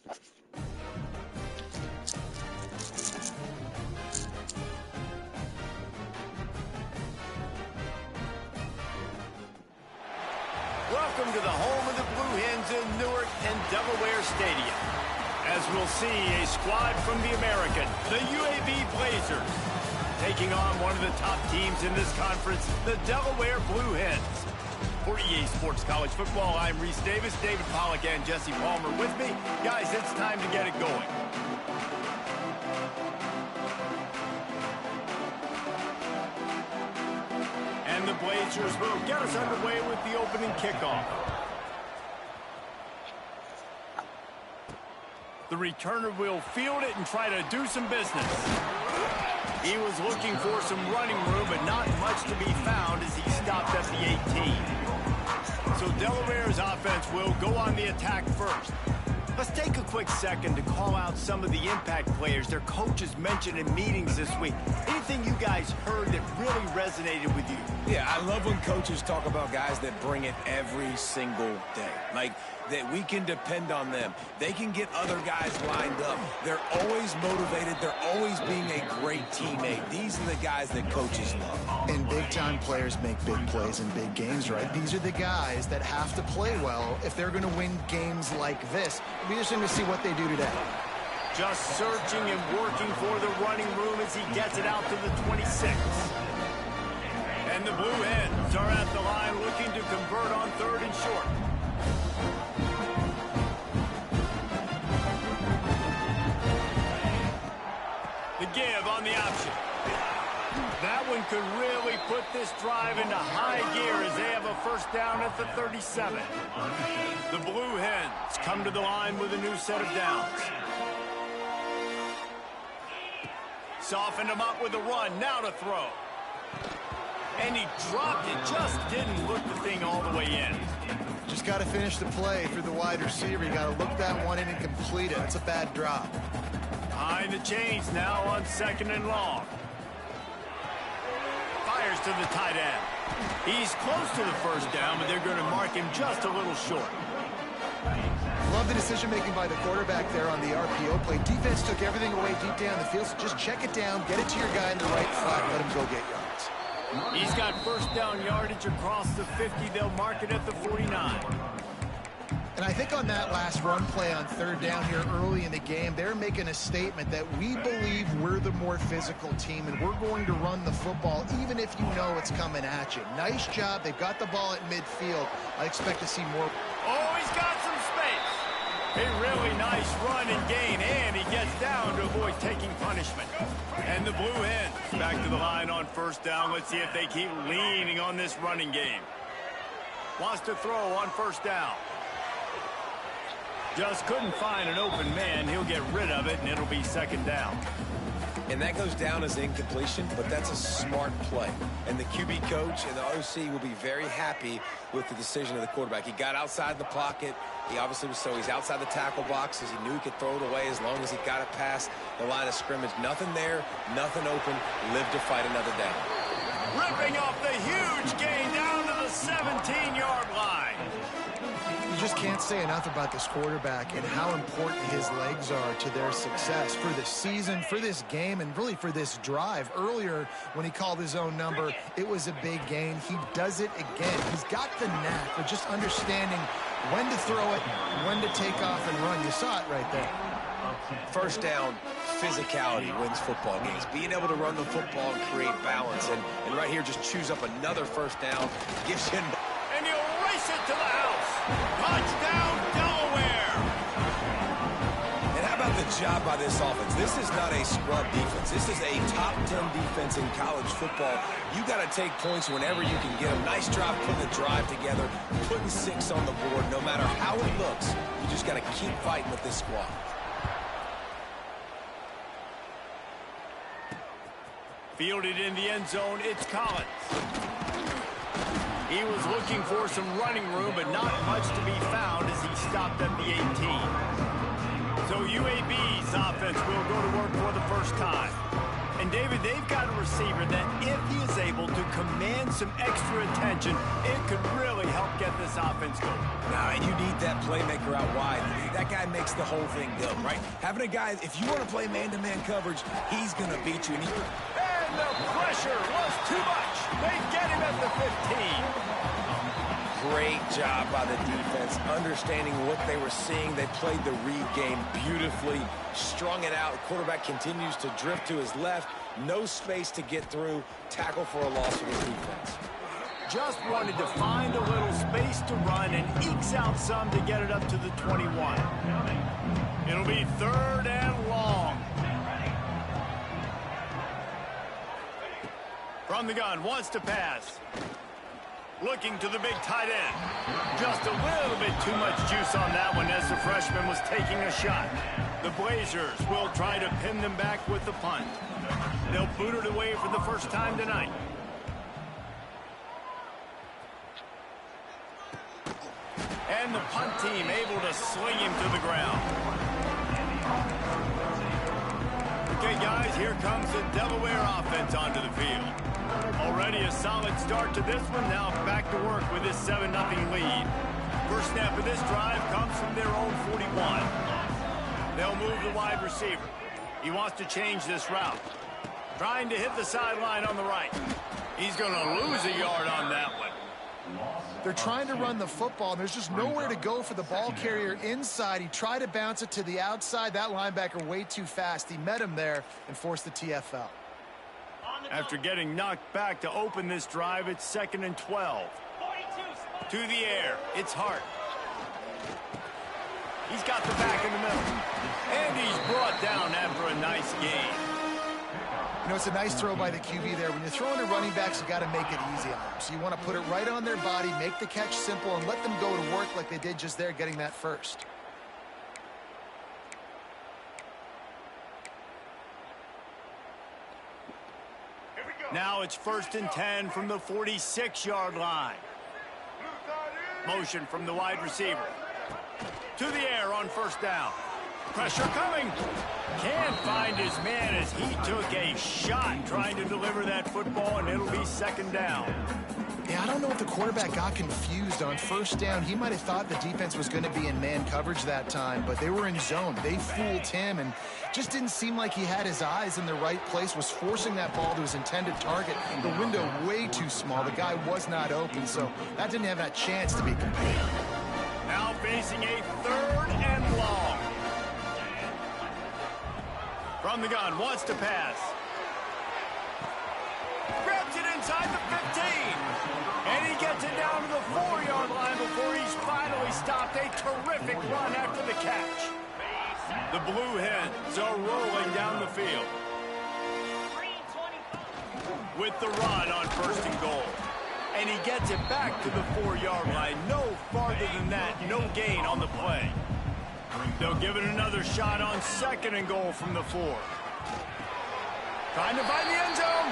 Welcome to the home of the Blue Hens in Newark and Delaware Stadium. As we'll see, a squad from the American, the UAB Blazers, taking on one of the top teams in this conference, the Delaware Blue Hens. For EA Sports College Football, I'm Reese Davis, David Pollack, and Jesse Palmer with me. Guys, it's time to get it going. And the Blazers will get us underway with the opening kickoff. The returner will field it and try to do some business. He was looking for some running room, but not much to be found as he stopped at the 18. So Delaware's offense will go on the attack first. Let's take a quick second to call out some of the impact players their coaches mentioned in meetings this week. Anything you guys heard that really resonated with you? Yeah, I love when coaches talk about guys that bring it every single day. Like, that we can depend on them. They can get other guys lined up. They're always motivated. They're always being a great teammate. These are the guys that coaches love. And big-time players make big plays in big games, right? These are the guys that have to play well if they're going to win games like this. It'll be interesting to see what they do today. Just searching and working for the running room as he gets it out to the 26. And the Blue Hens are at the line looking to convert on 3rd and short. The give on the option. That one could really put this drive into high gear as they have a first down at the 37. The Blue Hens come to the line with a new set of downs. Softened him up with a run, now to throw. And he dropped it, just didn't look the thing all the way in. Just got to finish the play through the wide receiver. You got to look that one in and complete it. That's a bad drop. Behind the chains now on 2nd and long. Fires to the tight end. He's close to the first down, but they're going to mark him just a little short. Love the decision-making by the quarterback there on the RPO play. Defense took everything away deep down the field, so just check it down, get it to your guy in the right flat, let him go get yards. He's got first down yardage across the 50. They'll mark it at the 49. And I think on that last run play on 3rd down here early in the game, they're making a statement that we believe we're the more physical team and we're going to run the football even if you know it's coming at you. Nice job. They've got the ball at midfield. I expect to see more. Oh, he's got some space. A really nice run and gain, and he gets down to avoid taking punishment. And the Blue Hens back to the line on 1st down. Let's see if they keep leaning on this running game. Wants to throw on 1st down. Just couldn't find an open man. He'll get rid of it, and it'll be 2nd down. And that goes down as incompletion, but that's a smart play. And the QB coach and the OC will be very happy with the decision of the quarterback. He got outside the pocket. He obviously was he's outside the tackle box as he knew he could throw it away as long as he got it past the line of scrimmage. Nothing there, nothing open. Live to fight another down. Ripping off the huge gain down to the 17-yard line. You just can't say enough about this quarterback and how important his legs are to their success for this season, for this game, and really for this drive. Earlier, when he called his own number, it was a big gain. He does it again. He's got the knack for just understanding when to throw it, when to take off and run. You saw it right there. First down, physicality wins football games. Being able to run the football and create balance. And right here, just choose up another first down. Gives you... And he'll race it to the house. Touchdown, Delaware. And how about the job by this offense? This is not a scrub defense. This is a top 10 defense in college football. You got to take points whenever you can get them. Nice job putting the drive together, putting 6 on the board. No matter how it looks, you just got to keep fighting with this squad. Fielded in the end zone, it's Collins. He was looking for some running room, but not much to be found as he stopped at the 18. So UAB's offense will go to work for the first time. And David, they've got a receiver that if he is able to command and some extra attention, it could really help get this offense going. Nah, and you need that playmaker out wide. That guy makes the whole thing go, right? Having a guy, if you want to play man-to-man coverage, he's going to beat you. And the pressure was too much. They get him at the 15. Great job by the defense, understanding what they were seeing. They played the read game beautifully, strung it out. The quarterback continues to drift to his left. No space to get through. Tackle for a loss for the defense. Just wanted to find a little space to run and ekes out some to get it up to the 21. It'll be 3rd and long. From the gun, wants to pass. Looking to the big tight end. Just a little bit too much juice on that one as the freshman was taking a shot. The Blazers will try to pin them back with the punt. They'll boot it away for the first time tonight. And the punt team able to sling him to the ground. Okay, guys, here comes the Delaware offense onto the field. Already a solid start to this one. Now back to work with this 7-0 lead. First snap of this drive comes from their own 41. They'll move the wide receiver. He wants to change this route. Trying to hit the sideline on the right. He's going to lose a yard on that one. They're trying to run the football, and there's just nowhere to go for the ball carrier inside. He tried to bounce it to the outside. That linebacker way too fast. He met him there and forced the TFL. After getting knocked back to open this drive, it's 2nd and 12. To the air, it's Hart. He's got the back in the middle. And he's brought down after a nice gain. You know, it's a nice throw by the QB there. When you're throwing to running backs, you got to make it easy on them. So you want to put it right on their body, make the catch simple, and let them go to work like they did just there, getting that first. Now it's 1st and 10 from the 46-yard line. Motion from the wide receiver. To the air on 1st down. Pressure coming. Can't find his man as he took a shot trying to deliver that football, and it'll be 2nd down. Yeah, I don't know if the quarterback got confused on 1st down. He might have thought the defense was going to be in man coverage that time, but they were in zone. They fooled him and just didn't seem like he had his eyes in the right place, was forcing that ball to his intended target. The window way too small. The guy was not open, so that didn't have that chance to be complete. Now facing a 3rd and long. From the gun, wants to pass. Grabs it inside the 15. And he gets it down to the 4-yard line before he's finally stopped. A terrific run after the catch. The Blue Hens are rolling down the field. With the run on 1st and goal. And he gets it back to the 4-yard line. No farther than that. No gain on the play. They'll give it another shot on 2nd and goal from the 4. Trying to find the end zone.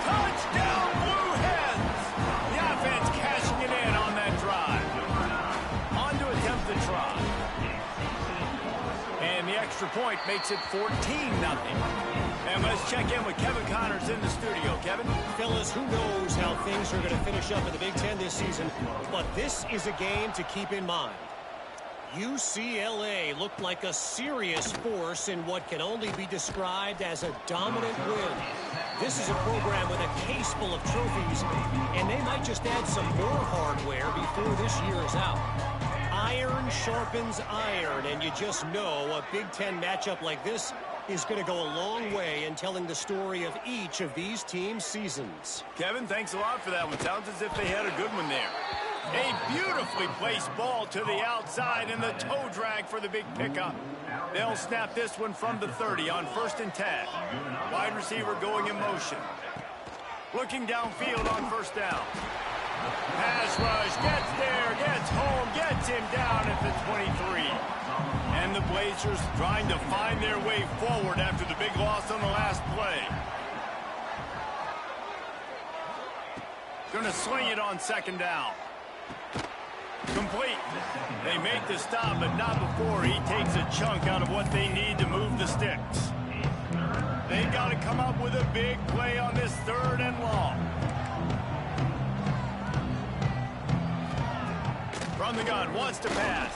Touchdown, Blue Hens. The offense cashing it in on that drive. On to attempt the try. And the extra point makes it 14-0. And let's check in with Kevin Connors in the studio. Kevin? Fellas, who knows how things are going to finish up in the Big Ten this season, but this is a game to keep in mind. UCLA looked like a serious force in what can only be described as a dominant win. This is a program with a case full of trophies, and they might just add some more hardware before this year is out. Iron sharpens iron, and you just know a Big Ten matchup like this is going to go a long way in telling the story of each of these teams' seasons. Kevin, thanks a lot for that one. Sounds as if they had a good one there. A beautifully placed ball to the outside, and the toe drag for the big pickup. They'll snap this one from the 30 on 1st and 10. Wide receiver going in motion. Looking downfield on 1st down. Pass rush, gets there, gets home, gets him down at the 23. And the Blazers trying to find their way forward after the big loss on the last play. Going to swing it on 2nd down. Complete. They make the stop, but not before he takes a chunk out of what they need to move the sticks. They've got to come up with a big play on this 3rd and long. From the gun, wants to pass.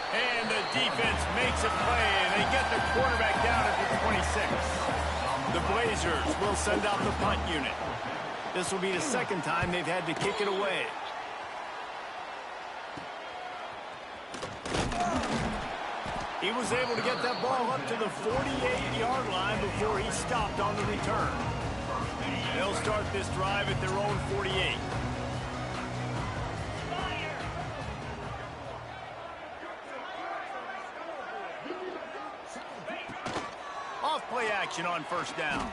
And the defense makes a play, and they get the quarterback down at the 26. The Blazers will send out the punt unit. This will be the second time they've had to kick it away. He was able to get that ball up to the 48-yard line before he stopped on the return. They'll start this drive at their own 48. Off-play action on first down.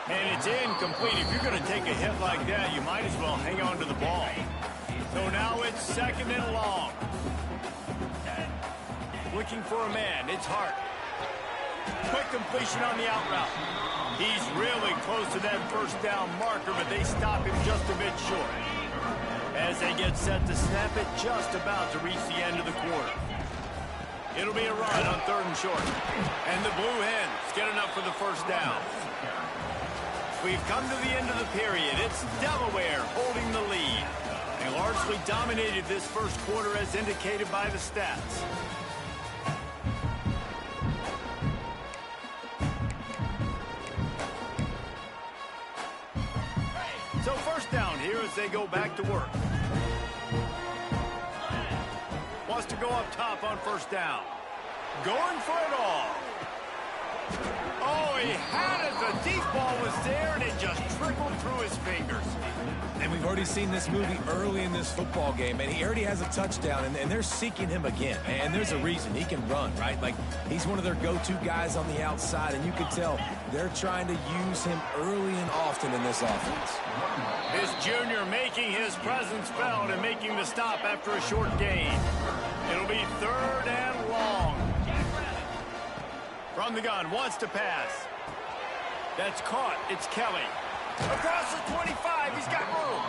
And it's incomplete. If you're going to take a hit like that, you might as well hang on to the ball. So now it's second and long. Looking for a man. It's Hart. Quick completion on the out route. He's really close to that first down marker, but they stop him just a bit short. As they get set to snap it, just about to reach the end of the quarter. It'll be a run on third and short. And the Blue Hens get enough for the first down. We've come to the end of the period. It's Delaware holding the lead. They largely dominated this first quarter as indicated by the stats. So first down here as they go back to work. Wants to go up top on first down. Going for it all. Oh, he had it. The deep ball was there, and it just trickled through his fingers. And we've already seen this movie early in this football game, and he already has a touchdown, and they're seeking him again. And there's a reason. He can run, right? Like, he's one of their go-to guys on the outside, and you can tell they're trying to use him early and often in this offense. This junior making his presence felt and making the stop after a short gain. It'll be third and long. From the gun, wants to pass. That's caught. It's Kelly. Across the 25, he's got room.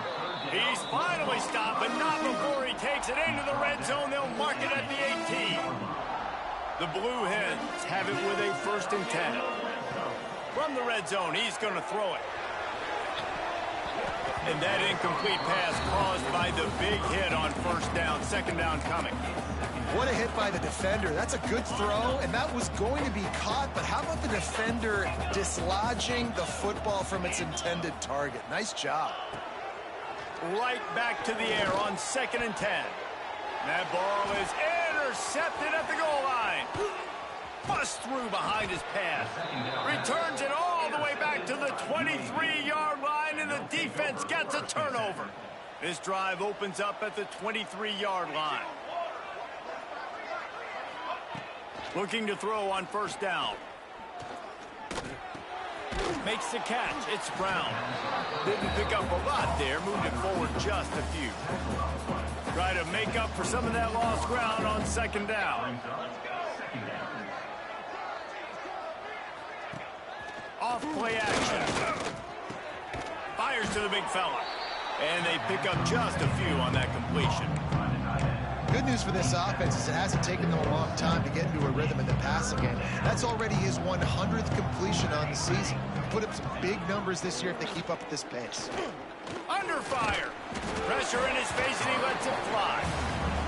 He's finally stopped, but not before he takes it into the red zone. They'll mark it at the 18. The Blue Hens have it with a 1st and 10. From the red zone, he's going to throw it. And that incomplete pass caused by the big hit on first down. Second down coming. What a hit by the defender. That's a good throw, and that was going to be caught, but how about the defender dislodging the football from its intended target? Nice job. Right back to the air on 2nd and 10. That ball is intercepted at the goal line. Busts through behind his pass. Returns it all the way back to the 23-yard line, and the defense gets a turnover. This drive opens up at the 23-yard line. Looking to throw on first down. Makes the catch. It's Brown. Didn't pick up a lot there. Moved it forward just a few. Try to make up for some of that lost ground on second down. Off play action. Fires to the big fella. And they pick up just a few on that completion. Good news for this offense is it hasn't taken them a long time to get into a rhythm in the passing game. That's already his 100th completion on the season. Put up some big numbers this year if they keep up at this pace. Under fire. Pressure in his face, and he lets it fly.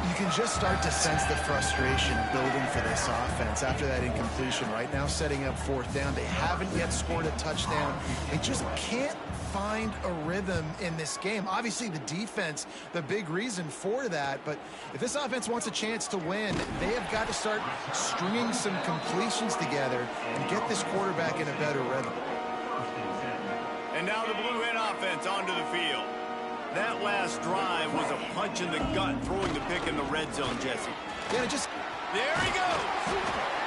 You can just start to sense the frustration building for this offense after that incompletion. Right now, setting up 4th down. They haven't yet scored a touchdown. They just can't find a rhythm in this game. Obviously, the defense, the big reason for that. But if this offense wants a chance to win, they have got to start stringing some completions together and get this quarterback in a better rhythm. And now the Blue Hen offense onto the field. That last drive was a punch in the gut, throwing the pick in the red zone, Jesse. Yeah, There he goes.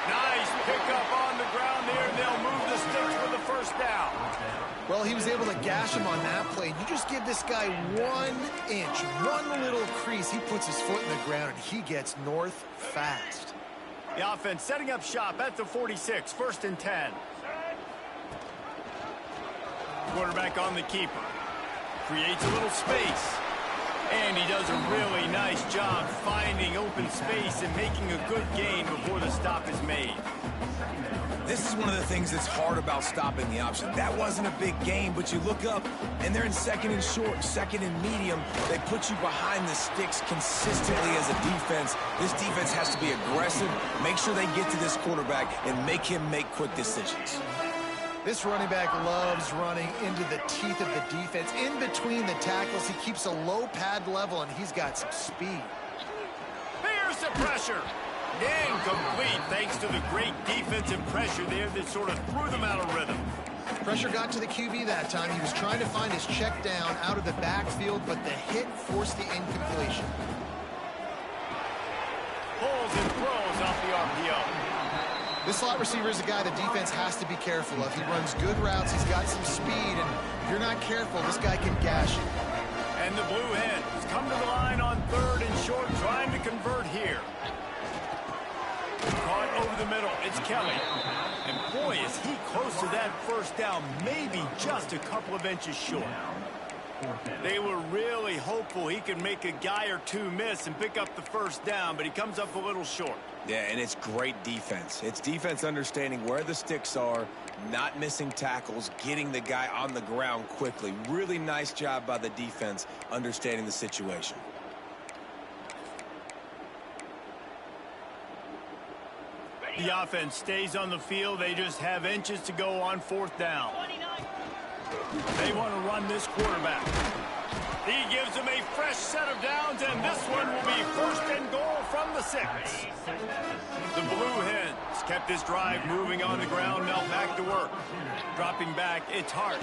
Nice pickup on the ground there. They'll move the sticks for the first down. well, he was able to gash him on that play. You just give this guy 1 inch, one little crease. He puts his foot in the ground, and he gets north fast. The offense setting up shop at the 46, 1st and 10. Quarterback on the keeper. Creates a little space. And he does a really nice job finding open space and making a good gain before the stop is made. This is one of the things that's hard about stopping the option. That wasn't a big gain, but you look up, and they're in second and short, second and medium. They put you behind the sticks consistently as a defense. This defense has to be aggressive, make sure they get to this quarterback, and make him make quick decisions. This running back loves running into the teeth of the defense. In between the tackles, he keeps a low pad level, and he's got some speed. Here's the pressure. Incomplete, thanks to the great defensive pressure there that sort of threw them out of rhythm. Pressure got to the QB that time. He was trying to find his check down out of the backfield, but the hit forced the incompletion. Pulls and throws off the RPO. This slot receiver is a guy the defense has to be careful of. He runs good routes. He's got some speed, and if you're not careful, this guy can gash you. And the Blue Hens come to the line on 3rd and short, trying to convert here. Caught over the middle. It's Kelly. And boy, is he close to that first down, maybe just a couple of inches short. They were really hopeful he could make a guy or two miss and pick up the first down, but he comes up a little short. Yeah, and it's great defense. It's defense understanding where the sticks are, not missing tackles, getting the guy on the ground quickly. Really nice job by the defense understanding the situation. The offense stays on the field. They just have inches to go on 4th down. They want to run this quarterback. He gives them a fresh set of downs, and this one will be 1st and goal from the 6. The Blue Hens kept this drive moving on the ground. Now back to work. Dropping back, it's Hart.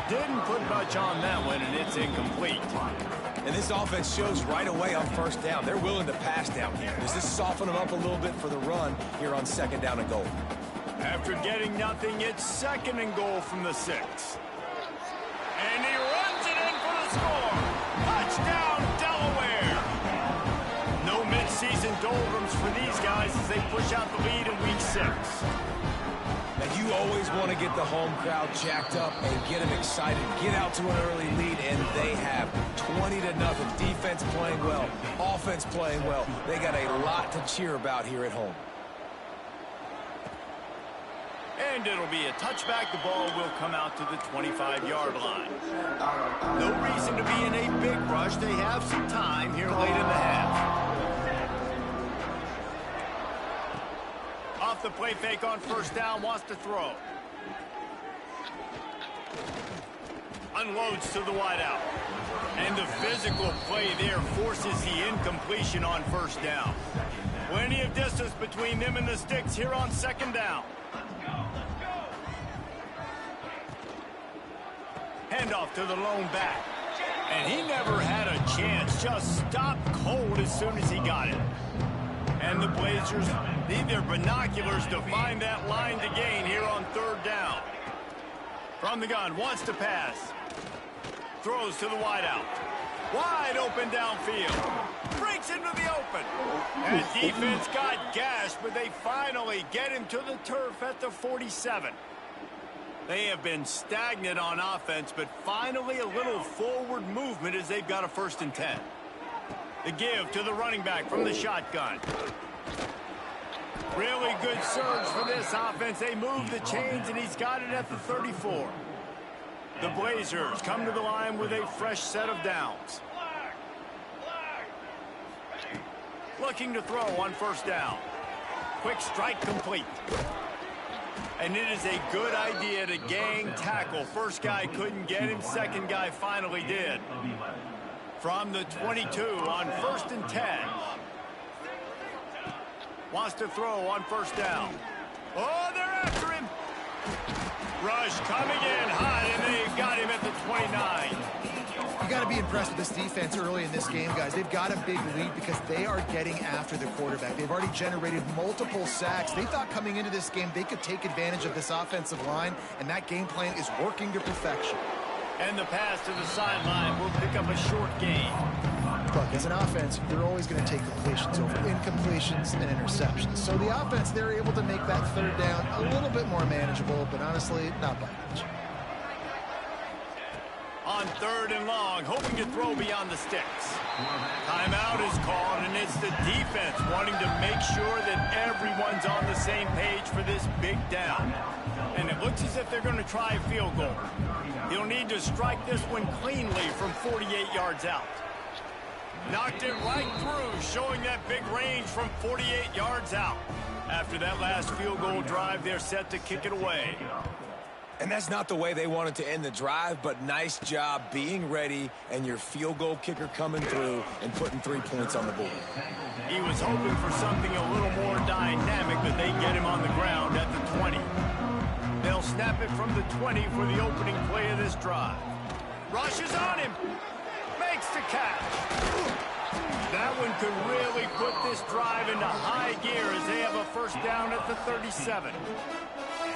Didn't put much on that one, and it's incomplete. And this offense shows right away on 1st down. They're willing to pass down here. Does this soften them up a little bit for the run here on 2nd down and goal? After getting nothing, it's 2nd and goal from the 6. And he runs it in for the score. Touchdown, Delaware. No midseason doldrums for these guys as they push out the lead in week 6. And you always want to get the home crowd jacked up and get them excited. Get out to an early lead, and they have 20-0. Defense playing well, offense playing well. They got a lot to cheer about here at home. And it'll be a touchback. The ball will come out to the 25-yard line. No reason to be in a big rush. They have some time here late in the half. Off the play fake on 1st down, wants to throw. Unloads to the wideout. And the physical play there forces the incompletion on 1st down. Plenty of distance between them and the sticks here on 2nd down. Handoff to the lone back. And he never had a chance. Just stopped cold as soon as he got it. And the Blazers need their binoculars to find that line to gain here on 3rd down. From the gun, wants to pass. Throws to the wideout. Wide open downfield. Breaks into the open. And defense got gashed, but they finally get him to the turf at the 47. They have been stagnant on offense, but finally a little forward movement as they've got a 1st and 10. The give to the running back from the shotgun. Really good surge for this offense. They move the chains, and he's got it at the 34. The Blazers come to the line with a fresh set of downs. Looking to throw on 1st down. Quick strike complete. And it is a good idea to gang tackle. First guy couldn't get him. Second guy finally did. From the 22 on 1st and 10. Wants to throw on 1st down. Oh, they're after him. Rush coming in hot, and they've got him at the 29. You got to be impressed with this defense early in this game, guys. They've got a big lead because they are getting after the quarterback. They've already generated multiple sacks. They thought coming into this game they could take advantage of this offensive line, and that game plan is working to perfection. And the pass to the sideline will pick up a short gain. Look, as an offense, you're always going to take completions over incompletions and interceptions. So the offense, they're able to make that 3rd down a little bit more manageable, but honestly, not by much. On 3rd and long, hoping to throw beyond the sticks. Timeout is called, and it's the defense wanting to make sure that everyone's on the same page for this big down. And it looks as if they're going to try a field goal. He'll need to strike this one cleanly from 48 yards out. Knocked it right through, showing that big range from 48 yards out. After that last field goal drive, they're set to kick it away. And that's not the way they wanted to end the drive, but nice job being ready and your field goal kicker coming through and putting 3 points on the board. He was hoping for something a little more dynamic, but they get him on the ground at the 20. They'll snap it from the 20 for the opening play of this drive. Rushes on him. Makes the catch. That one could really put this drive into high gear as they have a first down at the 37.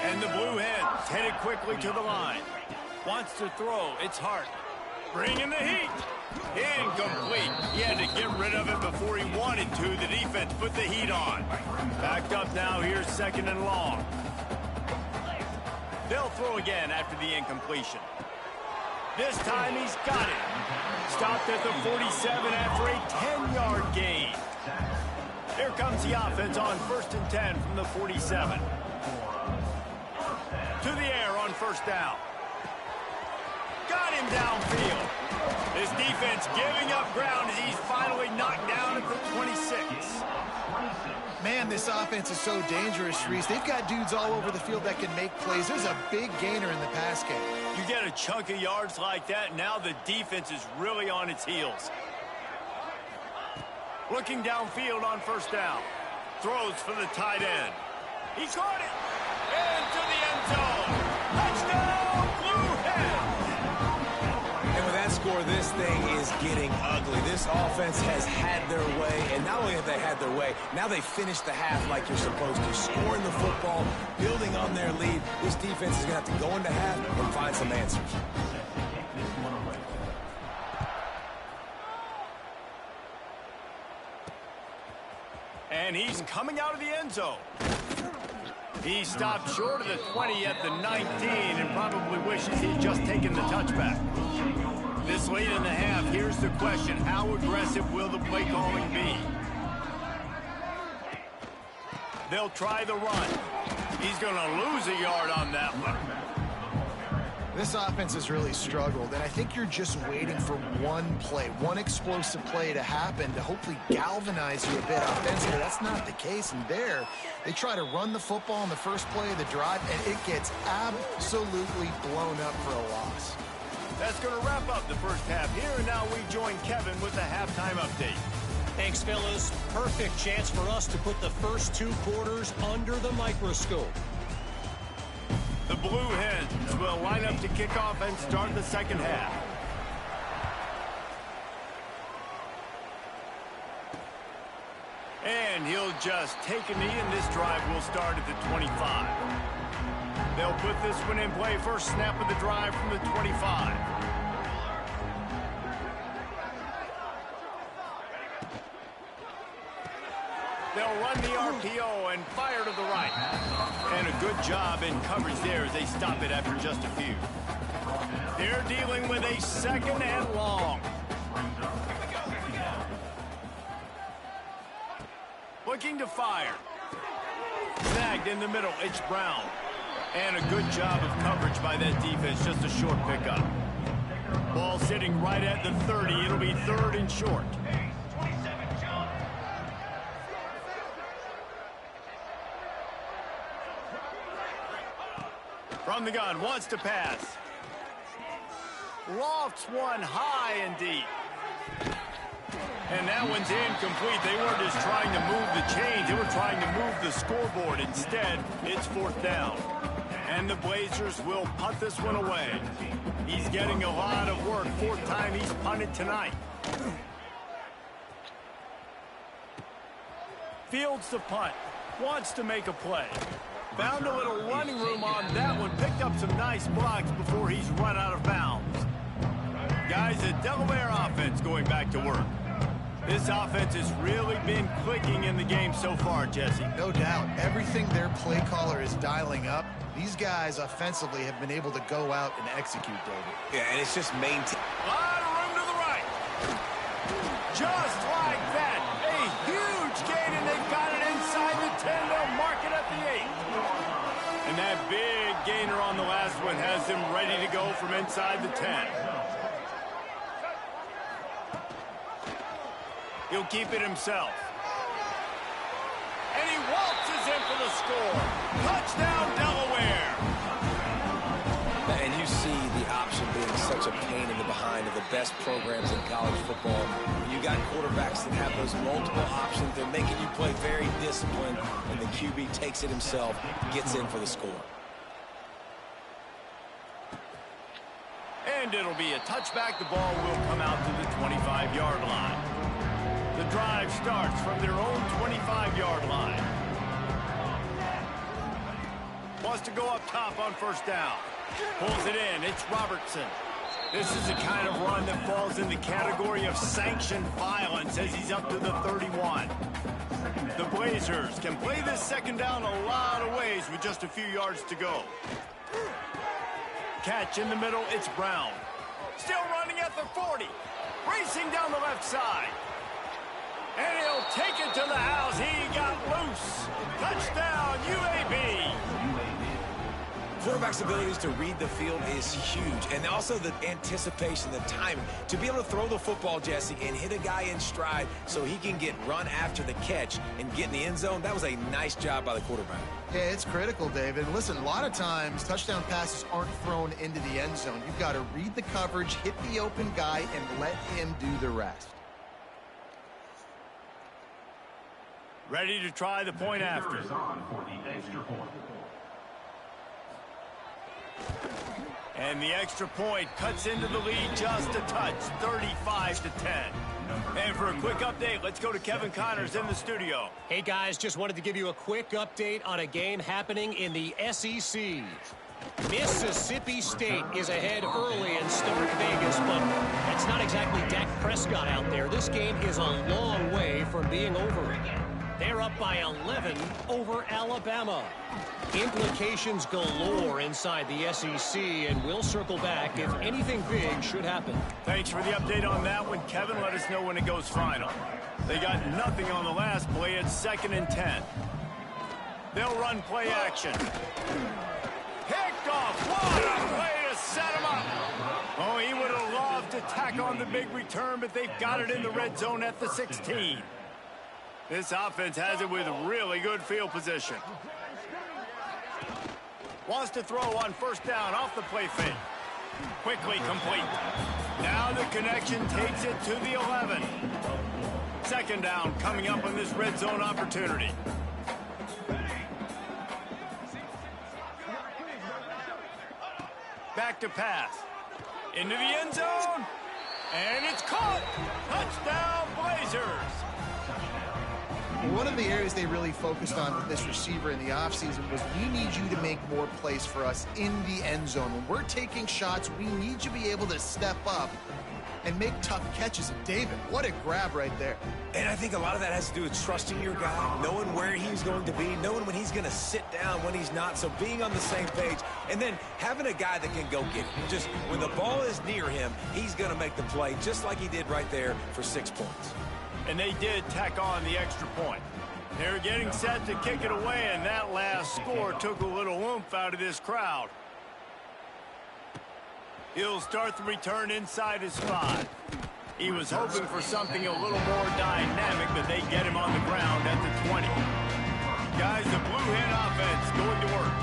And the Blue Hens headed quickly to the line. Wants to throw. It's Hart. Bringing the heat. Incomplete. He had to get rid of it before he wanted to. The defense put the heat on. Backed up now. Here's 2nd and long. They'll throw again after the incompletion. This time he's got it. Stopped at the 47 after a 10-yard gain. Here comes the offense on 1st and 10 from the 47. To the air on 1st down. Got him downfield. This defense giving up ground as he's finally knocked down at the 26. Man, this offense is so dangerous, Reese. They've got dudes all over the field that can make plays. There's a big gainer in the pass game. You get a chunk of yards like that, now the defense is really on its heels. Looking downfield on 1st down. Throws for the tight end. He caught it. Into the end zone. Touchdown, Blue Hens. And with that score, this thing is getting ugly. This offense has had their way, and not only have they had their way, now they finished the half like you're supposed to, scoring the football, building on their lead. This defense is going to have to go into half and find some answers. And he's coming out of the end zone. He stopped short of the 20 at the 19 and probably wishes he'd just taken the touchback. This late in the half, here's the question. How aggressive will the play calling be? They'll try the run. He's going to lose a yard on that one. This offense has really struggled, and I think you're just waiting for one play, one explosive play to happen to hopefully galvanize you a bit offensively. That's not the case, and there, they try to run the football in the first play of the drive, and it gets absolutely blown up for a loss. That's going to wrap up the first half here, and now we join Kevin with the halftime update. Thanks, fellas. Perfect chance for us to put the first 2 quarters under the microscope. The Blue Hens will line up to kick off and start the second half. And he'll just take a knee, and this drive will start at the 25. They'll put this one in play. First snap of the drive from the 25. They'll run the RPO and fire to the right. And a good job in coverage there as they stop it after just a few. They're dealing with a 2nd and long. Looking to fire. Snagged in the middle. It's Brown. And a good job of coverage by that defense. Just a short pickup. Ball sitting right at the 30. It'll be 3rd and short. From the gun, wants to pass. Lofts one high and deep. And that one's incomplete. They weren't just trying to move the chains. They were trying to move the scoreboard. Instead, it's 4th down. And the Blazers will punt this one away. He's getting a lot of work. 4th time he's punted tonight. Fields the punt. Wants to make a play. Found a little running room on that one. Picked up some nice blocks before he's run out of bounds. Guys, the Delaware offense going back to work. This offense has really been clicking in the game so far, Jesse. No doubt. Everything their play caller is dialing up, these these guys offensively have been able to go out and execute, David. Yeah, and it's just maintain. A lot of room to the right. Just like that. A huge gain, and they've got it inside the 10. They'll mark it at the 8. And that big gainer on the last one has them ready to go from inside the 10. He'll keep it himself. And he waltzes in for the score. Touchdown, Delaware. And you see the option being such a pain in the behind of the best programs in college football. When you got quarterbacks that have those multiple options, they're making you play very disciplined, and the QB takes it himself, gets in for the score. And it'll be a touchback. The ball will come out to the 25-yard line. The drive starts from their own 25-yard line. Wants to go up top on first down. Pulls it in. It's Robertson. This is the kind of run that falls in the category of sanctioned violence as he's up to the 31. The Blazers can play this second down a lot of ways with just a few yards to go. Catch in the middle. It's Brown. Still running at the 40. Racing down the left side. And he'll take it to the house. He got loose. Touchdown, UAB. Quarterback's abilities to read the field is huge, and also the anticipation, the timing. To be able to throw the football, Jesse, and hit a guy in stride so he can get run after the catch and get in the end zone, that was a nice job by the quarterback. Yeah, it's critical, David. Listen, a lot of times touchdown passes aren't thrown into the end zone. You've got to read the coverage, hit the open guy, and let him do the rest. Ready to try the point after. And the extra point cuts into the lead just a touch, 35-10. And for a quick update, let's go to Kevin Connors in the studio. Hey, guys, just wanted to give you a quick update on a game happening in the SEC. Mississippi State is ahead early in Stark Vegas, but that's not exactly Dak Prescott out there. This game is a long way from being over. They're up by 11 over Alabama. Implications galore inside the SEC, and we'll circle back if anything big should happen. Thanks for the update on that one, Kevin. Let us know when it goes final. They got nothing on the last play. It's 2nd and 10. They'll run play action. Picked off. What a play to set him up. Oh, he would have loved to tack on the big return, but they've got it in the red zone at the 16. This offense has it with really good field position. Wants to throw on first down off the play fake. Quickly complete. Now the connection takes it to the 11. 2nd down coming up on this red zone opportunity. Back to pass. Into the end zone. And it's caught. Touchdown, Blazers. One of the areas they really focused on with this receiver in the offseason was we need you to make more plays for us in the end zone. When we're taking shots, we need you to be able to step up and make tough catches. And David, what a grab right there. And I think a lot of that has to do with trusting your guy, knowing where he's going to be, knowing when he's going to sit down, when he's not. So being on the same page, and then having a guy that can go get it. Just when the ball is near him, he's going to make the play, just like he did right there for 6 points. And they did tack on the extra point. They're getting set to kick it away, and that last score took a little oomph out of this crowd. He'll start the return inside his spot. He was hoping for something a little more dynamic, but they get him on the ground at the 20. Guys, the Blue Hen offense going to work.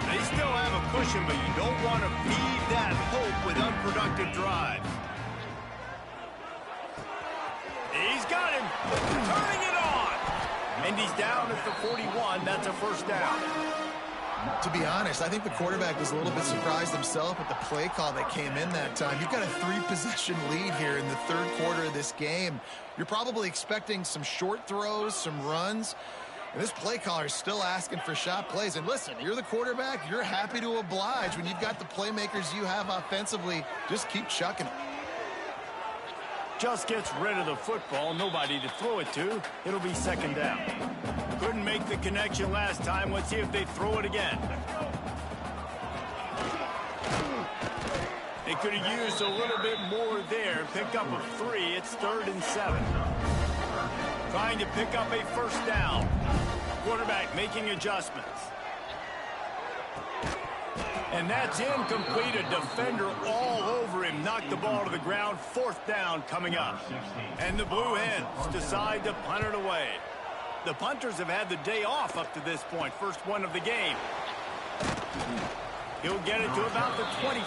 They still have a cushion, but you don't want to feed that hope with unproductive drives. He's got him, turning it on. And he's down at the 41. That's a first down. To be honest, I think the quarterback was a little bit surprised himself at the play call that came in that time. You've got a 3-possession lead here in the 3rd quarter of this game. You're probably expecting some short throws, some runs. And this play caller is still asking for shot plays. And listen, you're the quarterback. You're happy to oblige. When you've got the playmakers you have offensively, just keep chucking them. Just gets rid of the football, nobody to throw it to. It'll be second down. Couldn't make the connection last time. Let's see if they throw it again. They could have used a little bit more there. Pick up a 3. It's 3rd and 7. Trying to pick up a first down. Quarterback making adjustments. And that's incomplete. A defender all over him. Knocked the ball to the ground. 4th down coming up. And the Blue Hens decide to punt it away. The punters have had the day off up to this point. First one of the game. He'll get it to about the 25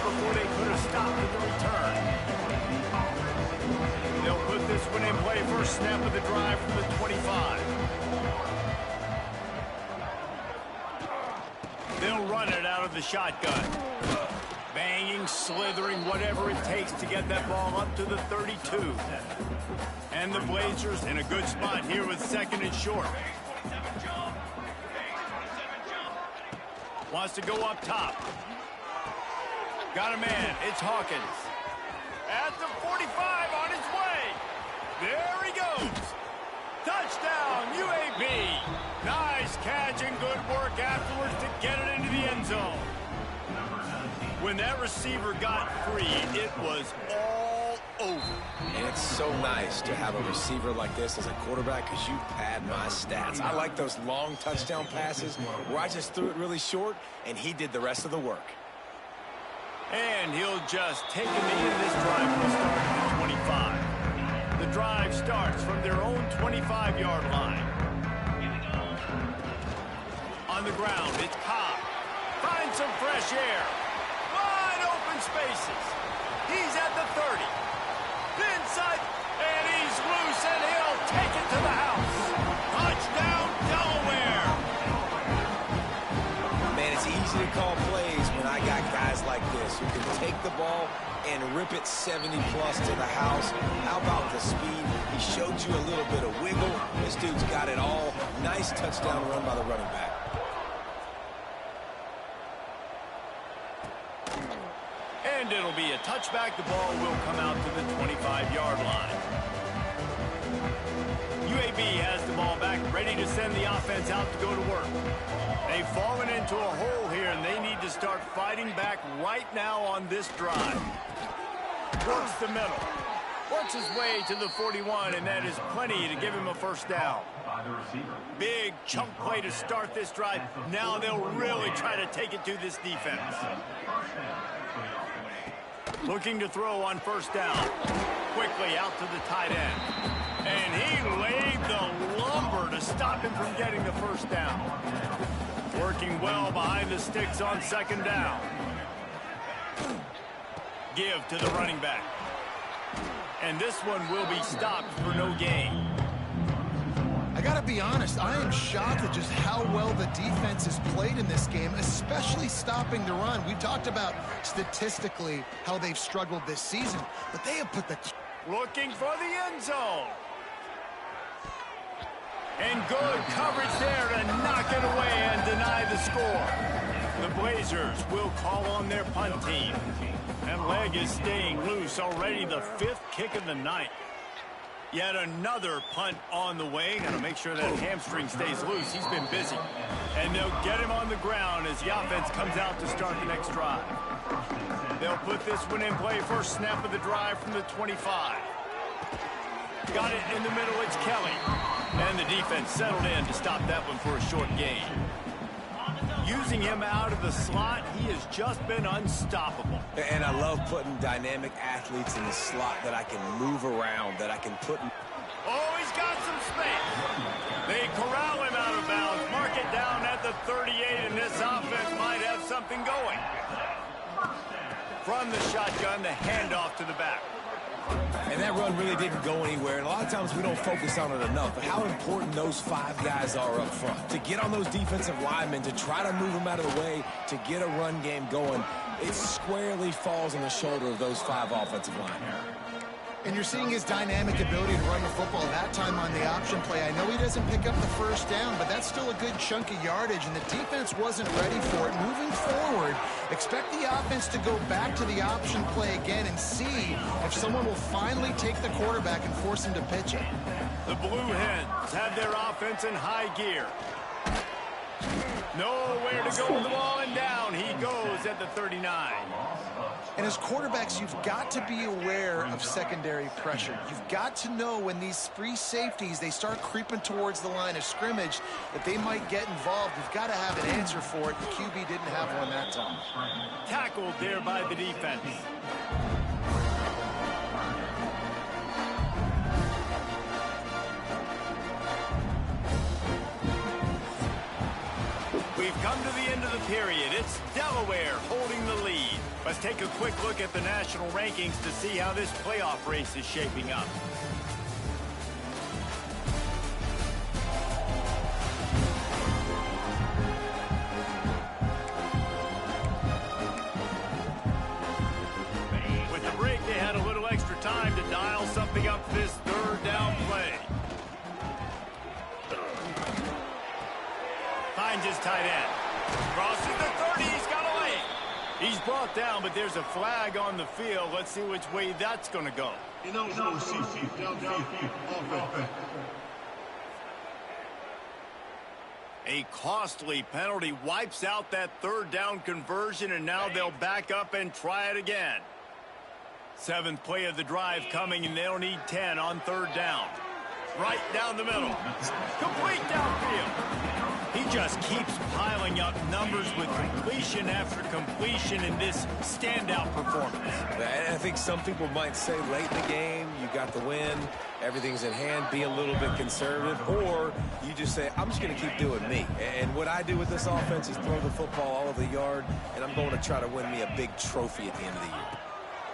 before they put a stop to the return. They'll put this one in play. First snap of the drive from the 25. They'll run it out of the shotgun. Banging, slithering, whatever it takes to get that ball up to the 32. And the Blazers in a good spot here with 2nd and short. Wants to go up top. Got a man. It's Hawkins. At the 45 on his way. There he goes. Touchdown, UAB. Nice catch and good work afterwards to get it into the end zone. When that receiver got free, it was all over. And it's so nice to have a receiver like this as a quarterback because you pad my stats. I like those long touchdown passes where I just threw it really short and he did the rest of the work. And he'll just take a knee in this drive from the start of the 25. The drive starts from their own 25-yard line. On the ground, it's Cobb. Finds some fresh air. Wide open spaces. He's at the 30. Inside, and he's loose, and he'll take it to the house. Touchdown, Delaware. Man, it's easy to call plays when I got guys like this who can take the ball and rip it 70-plus to the house. How about the speed? He showed you a little bit of wiggle. This dude's got it all. Nice touchdown run by the running back. And it'll be a touchback. The ball will come out to the 25-yard line. UAB has the ball back, ready to send the offense out to go to work. They've fallen into a hole here, and they need to start fighting back right now on this drive. Works the middle. Works his way to the 41, and that is plenty to give him a first down. Big chunk play to start this drive. Now they'll really try to take it to this defense. Looking to throw on first down. Quickly out to the tight end. And he laid the lumber to stop him from getting the first down. Working well behind the sticks on second down. Give to the running back. And this one will be stopped for no gain. I gotta be honest, I am shocked at just how well the defense has played in this game, especially stopping the run. We talked about statistically how they've struggled this season, but they have put the... Looking for the end zone. And good coverage there to knock it away and deny the score. The Blazers will call on their punt team. And leg is staying loose, already the 5th kick of the night. Yet another punt on the way. Got to make sure that hamstring stays loose. He's been busy. And they'll get him on the ground as the offense comes out to start the next drive. They'll put this one in play. First snap of the drive from the 25. Got it in the middle. It's Kelly. And the defense settled in to stop that one for a short gain. Using him out of the slot, he has just been unstoppable. And I love putting dynamic athletes in the slot that I can move around, that I can put in. Oh, he's got some space. They corral him out of bounds, mark it down at the 38, and this offense might have something going. From the shotgun, the handoff to the back. And that run really didn't go anywhere. And a lot of times we don't focus on it enough. But how important those 5 guys are up front. To get on those defensive linemen, to try to move them out of the way, to get a run game going, it squarely falls on the shoulder of those 5 offensive linemen. And you're seeing his dynamic ability to run the football that time on the option play. I know he doesn't pick up the first down, but that's still a good chunk of yardage, and the defense wasn't ready for it. Moving forward, expect the offense to go back to the option play again and see if someone will finally take the quarterback and force him to pitch it. The Blue Hens have their offense in high gear. Nowhere to go with the ball, and down he goes at the 39. And as quarterbacks, you've got to be aware of secondary pressure. You've got to know when these free safeties, they start creeping towards the line of scrimmage, that they might get involved. You've got to have an answer for it. The QB didn't have one that time. Tackled there by the defense. We've come to the end of the period. It's Delaware holding the lead. Let's take a quick look at the national rankings to see how this playoff race is shaping up. With the break, they had a little extra time to dial something up this third down play. Finds his tight end. Crosses the 30. He's got away. He's brought down, but there's a flag on the field. Let's see which way that's going to go. A costly penalty wipes out that third down conversion, and now they'll back up and try it again. Seventh play of the drive coming, and they'll need 10 on third down. Right down the middle. Complete downfield. He just keeps piling up numbers with completion after completion in this standout performance. I think some people might say late in the game, you got the win, everything's in hand, be a little bit conservative, or you just say, I'm just going to keep doing me. And what I do with this offense is throw the football all over the yard, and I'm going to try to win me a big trophy at the end of the year.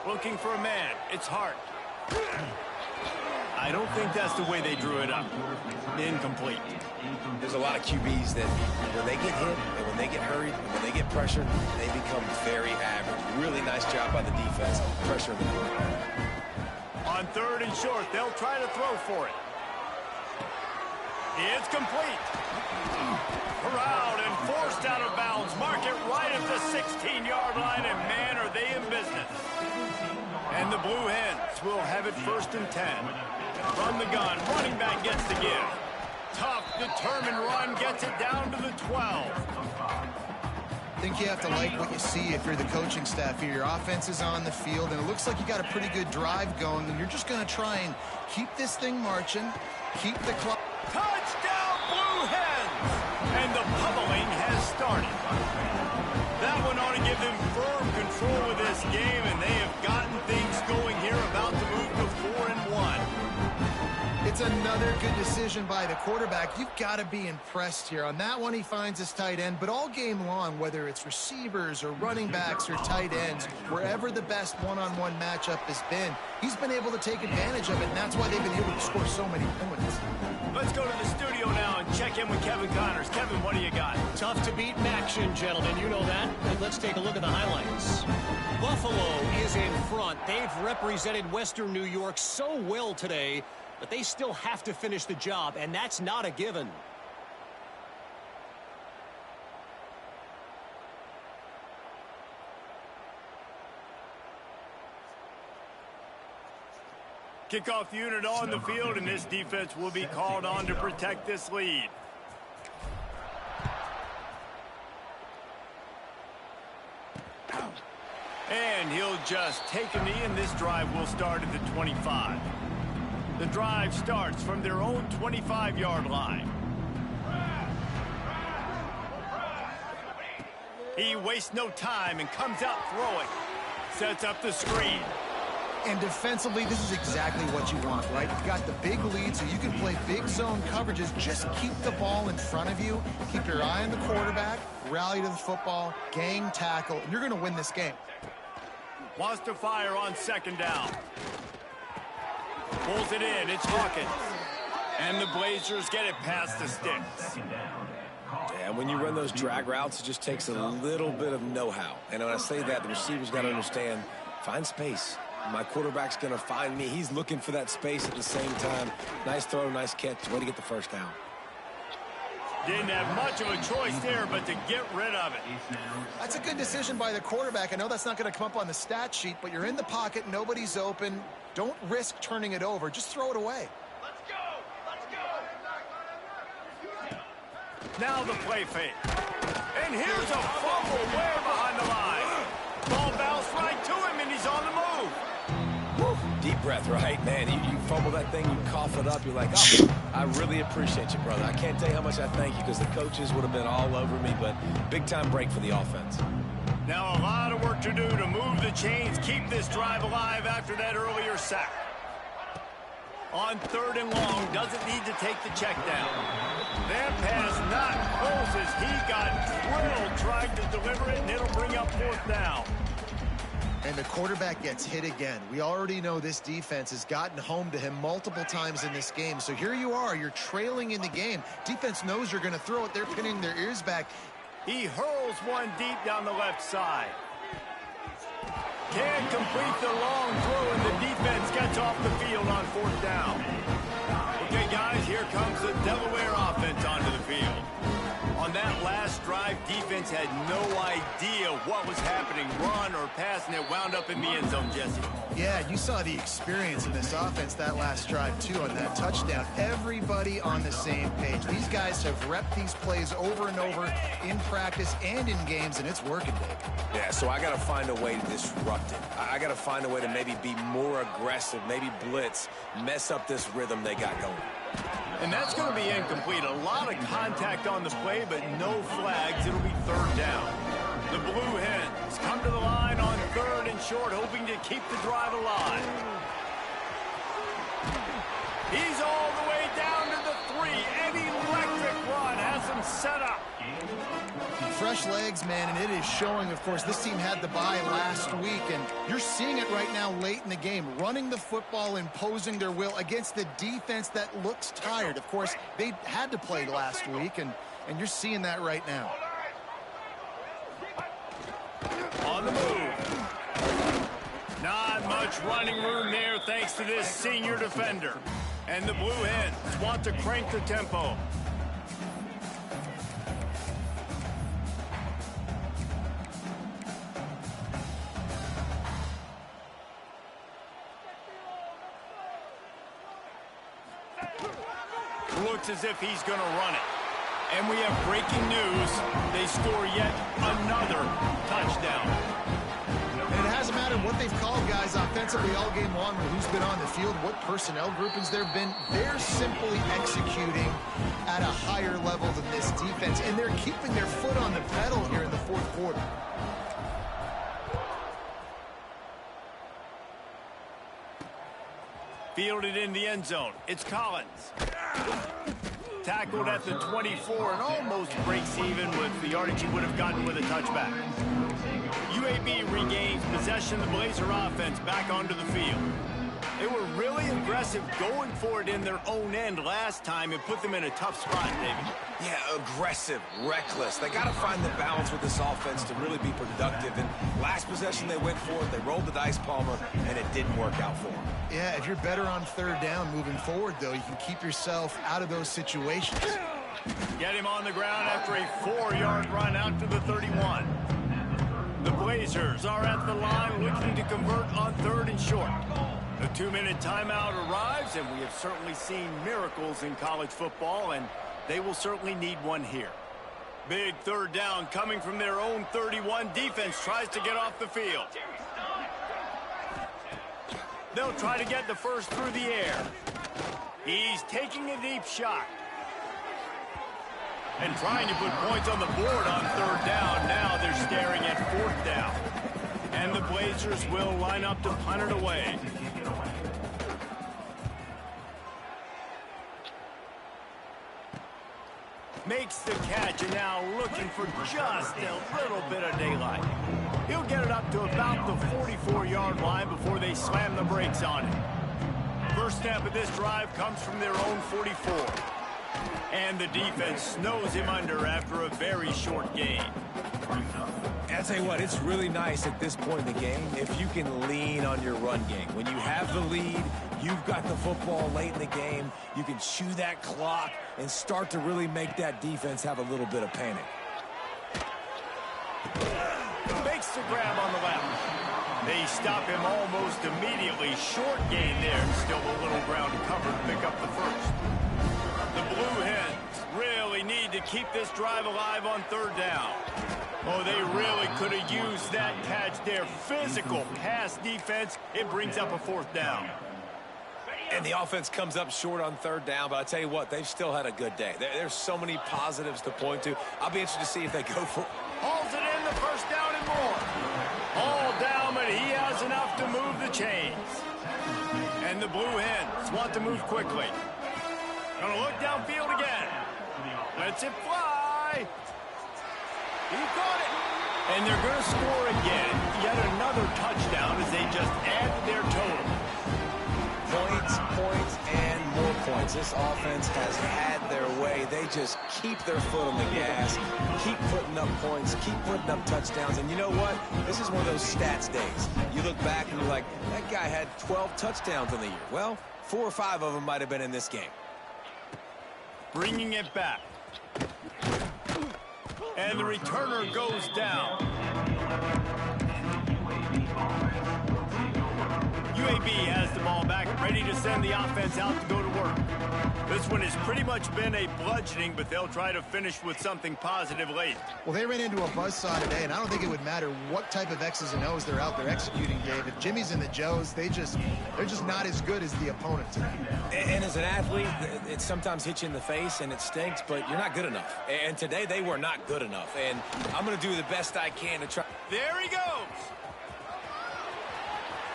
Looking for a man. It's Hart. I don't think that's the way they drew it up. Incomplete. There's a lot of QBs that when they get hit and when they get hurried and when they get pressured, they become very average. Really nice job by the defense, pressuring the quarterback. On third and short, they'll try to throw for it. It's complete. Corralled and forced out of bounds. Mark it right at the 16-yard line, and man, are they in business. And the Blue Hens will have it first and 10. From the gun, running back gets the give. Tough, determined run gets it down to the 12. I think you have to like what you see if you're the coaching staff here. Your offense is on the field, and it looks like you got a pretty good drive going, and you're just going to try and keep this thing marching, keep the clock. Touchdown, Blue Hens! And the pummeling has started. That one ought to give them firm control of this game, and they have gotten things going here, about to move to 4-1. It's another good decision by the quarterback. You've got to be impressed here. On that one, he finds his tight end, but all game long, whether it's receivers or running backs or tight ends, wherever the best one-on-one matchup has been, he's been able to take advantage of it, and that's why they've been able to score so many points. Let's go to the studio now and check in with Kevin Connors. Kevin, what do you got? Tough to beat in action, gentlemen. You know that. And let's take a look at the highlights. Buffalo is in front. They've represented Western New York so well today, but they still have to finish the job, and that's not a given. Kickoff unit on the field, and this defense will be called on to protect this lead. And he'll just take a knee, and this drive will start at the 25. The drive starts from their own 25-yard line. He wastes no time and comes out throwing. Sets up the screen. And defensively, this is exactly what you want, right? You've got the big lead, so you can play big zone coverages. Just keep the ball in front of you. Keep your eye on the quarterback. Rally to the football. Gang tackle. And you're going to win this game. Wants to fire on second down. Pulls it in. It's Hawkins. And the Blazers get it past the sticks. And when you run those drag routes, it just takes a little bit of know-how. And when I say that, the receivers got to understand, find space. My quarterback's going to find me. He's looking for that space at the same time. Nice throw, nice catch. Way to get the first down. Didn't have much of a choice there, but to get rid of it. That's a good decision by the quarterback. I know that's not going to come up on the stat sheet, but you're in the pocket, nobody's open. Don't risk turning it over. Just throw it away. Let's go! Let's go! Now the play fake. And here's a fumble way behind the line. Ball bounced right to him, and he's on the move. Woo. Deep breath, right? Man, you fumble that thing, you cough it up, you're like, oh, I really appreciate you, brother. I can't tell you how much I thank you because the coaches would have been all over me, but big-time break for the offense. Now a lot of work to do to move the chains, keep this drive alive after that earlier sack. On 3rd and long, doesn't need to take the check down. That pass not close as he got drilled, tried to deliver it, and it'll bring up 4th down. And the quarterback gets hit again. We already know this defense has gotten home to him multiple times in this game. So here you are, you're trailing in the game. Defense knows you're going to throw it. They're pinning their ears back. He hurls one deep down the left side. Can't complete the long throw, and the defense gets off the field on 4th down. Okay, guys, here comes the Delaware offense onto the field. On that last drive, defense had no idea what was happening, run or pass, and it wound up in the end zone, Jesse. Yeah, you saw the experience in this offense that last drive, too, on that touchdown. Everybody on the same page. These guys have repped these plays over and over in practice and in games, and it's working, Dave. Yeah, so I got to find a way to disrupt it. I got to find a way to maybe be more aggressive, maybe blitz, mess up this rhythm they got going. And that's going to be incomplete. A lot of contact on the play, but no flags. It'll be 3rd down. The Blue Hens come to the line on 3rd and short, hoping to keep the drive alive. He's all the way down to the 3. An electric run has him set up. Fresh legs, man, and it is showing, of course. This team had the bye last week, and you're seeing it right now late in the game, running the football, imposing their will against the defense that looks tired. Of course, they had to play last week, and you're seeing that right now. On the move. Not much running room there thanks to this senior defender. And the Blue Hens want to crank the tempo. Looks as if he's going to run it. And we have breaking news. They score yet another touchdown. And it hasn't mattered what they've called, guys, offensively all game long, or who's been on the field, what personnel groupings there have been. They're simply executing at a higher level than this defense, and they're keeping their foot on the pedal here in the 4th quarter. Fielded in the end zone. It's Collins. Tackled at the 24 and almost breaks even with the yardage he would have gotten with a touchback. UAB regains possession of the Blazer offense back onto the field. They were really aggressive going for it in their own end last time and put them in a tough spot, David. Yeah, aggressive, reckless. They got to find the balance with this offense to really be productive. And last possession they went for it, they rolled the dice, Palmer, and it didn't work out for them. Yeah, if you're better on 3rd down moving forward, though, you can keep yourself out of those situations. Get him on the ground after a 4-yard run out to the 31. The Blazers are at the line looking to convert on 3rd and short. The 2-minute timeout arrives, and we have certainly seen miracles in college football, and they will certainly need one here. Big 3rd down coming from their own 31. Defense tries to get off the field. They'll try to get the first through the air. He's taking a deep shot. And trying to put points on the board on 3rd down. Now they're staring at 4th down. And the Blazers will line up to punt it away. Makes the catch, and now looking for just a little bit of daylight. He'll get it up to about the 44-yard line before they slam the brakes on it. First snap of this drive comes from their own 44. And the defense snows him under after a very short gain. That's tell you what, it's really nice at this point in the game if you can lean on your run game. When you have the lead, you've got the football late in the game, you can chew that clock and start to really make that defense have a little bit of panic. Makes the grab on the left. They stop him almost immediately. Short gain there. Still a little ground to cover to pick up the first. The Blue Hens really need to keep this drive alive on third down. Oh, they really could have used that catch there. Physical pass defense. It brings up a fourth down. And the offense comes up short on third down, but I tell you what, they've still had a good day. There's so many positives to point to. I'll be interested to see if they go for it. Hauls it in, the first down and more. All down, but he has enough to move the chains. And the Blue Hens want to move quickly. Gonna look downfield again. Lets it fly. He caught it. And they're going to score again. Yet another touchdown as they just add to their total. Points, and more points. This offense has had their way. They just keep their foot on the gas, keep putting up points, keep putting up touchdowns. And you know what? This is one of those stats days. You look back and you're like, that guy had 12 touchdowns in the year. Well, 4 or 5 of them might have been in this game. Bringing it back. And the returner goes down. UAB has the ball back, ready to send the offense out to go to work. This one has pretty much been a bludgeoning, but they'll try to finish with something positive late. Well, they ran into a buzzsaw today, and I don't think it would matter what type of X's and O's they're out there executing, Dave. If Jimmy's and the Joes, they're just not as good as the opponent today. And as an athlete, it sometimes hits you in the face, and it stinks, but you're not good enough. And today, they were not good enough. And I'm going to do the best I can to try. There he goes.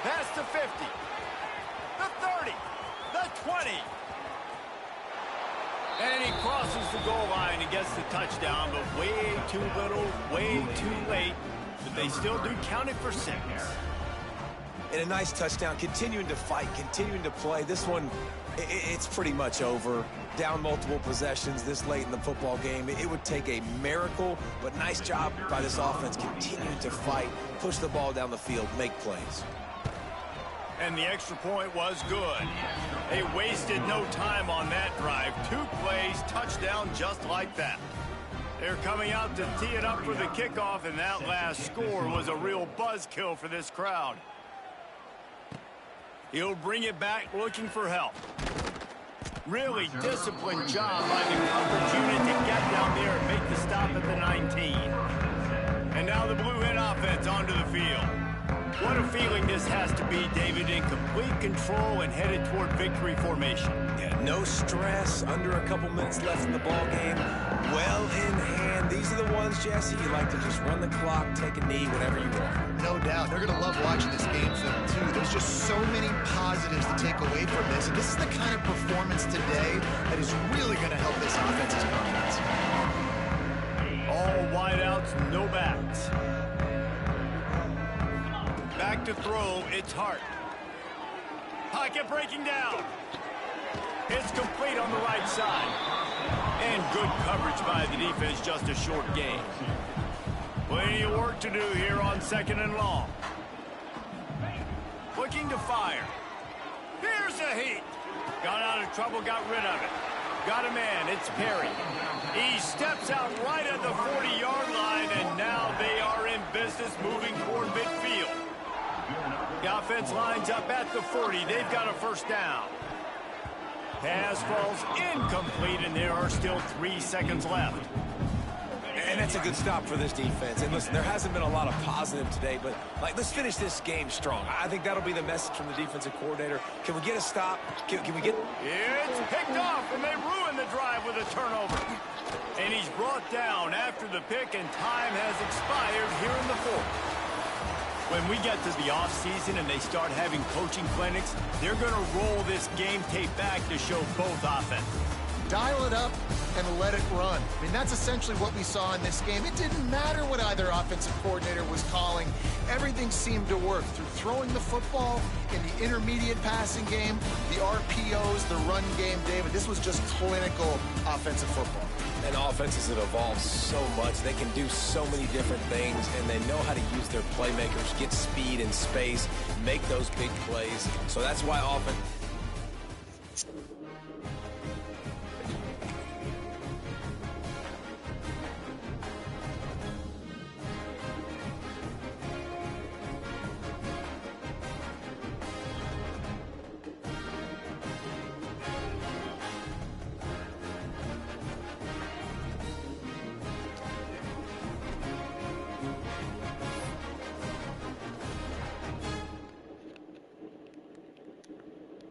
Past the 50, the 30, the 20. And he crosses the goal line and gets the touchdown, but way too little, way too late. But they still do count it for 6. And a nice touchdown, continuing to fight, continuing to play. This one, it's pretty much over. Down multiple possessions this late in the football game. It would take a miracle, but nice job by this offense continuing to fight, push the ball down the field, make plays. And the extra point was good. They wasted no time on that drive. 2 plays, touchdown just like that. They're coming out to tee it up for the kickoff, and that last score was a real buzzkill for this crowd. He'll bring it back looking for help. Really disciplined job by the coverage unit to get down there and make the stop at the 19. And now the Blue Hen offense onto the field. What a feeling this has to be, David, in complete control and headed toward victory formation. Yeah, no stress, under a couple minutes left in the ball game. Well in hand. These are the ones, Jesse, you like to just run the clock, take a knee, whatever you want. No doubt. They're going to love watching this game film, too. There's just so many positives to take away from this. And this is the kind of performance today that is really going to help this offense's confidence. All wideouts, no backs. Back to throw, it's Hart. Pocket breaking down. It's complete on the right side. And good coverage by the defense, just a short gain. Plenty of work to do here on 2nd and long. Looking to fire. Here's a heat. Got out of trouble, got rid of it. Got a man, it's Perry. He steps out right at the 40-yard line, and now they are in business moving toward midfield. The offense lines up at the 40. They've got a first down. Pass falls incomplete, and there are still 3 seconds left. And that's a good stop for this defense. And listen, there hasn't been a lot of positive today, but let's finish this game strong. I think that'll be the message from the defensive coordinator. Can we get a stop? Can we get... It's picked off, and they ruin the drive with a turnover. And he's brought down after the pick, and time has expired here in the 4th. When we get to the offseason and they start having coaching clinics, they're going to roll this game tape back to show both offenses. Dial it up and let it run. I mean, that's essentially what we saw in this game. It didn't matter what either offensive coordinator was calling. Everything seemed to work through throwing the football in the intermediate passing game, the RPOs, the run game, David. This was just clinical offensive football. And offenses have evolved so much. They can do so many different things, and they know how to use their playmakers, get speed and space, make those big plays. So that's why offense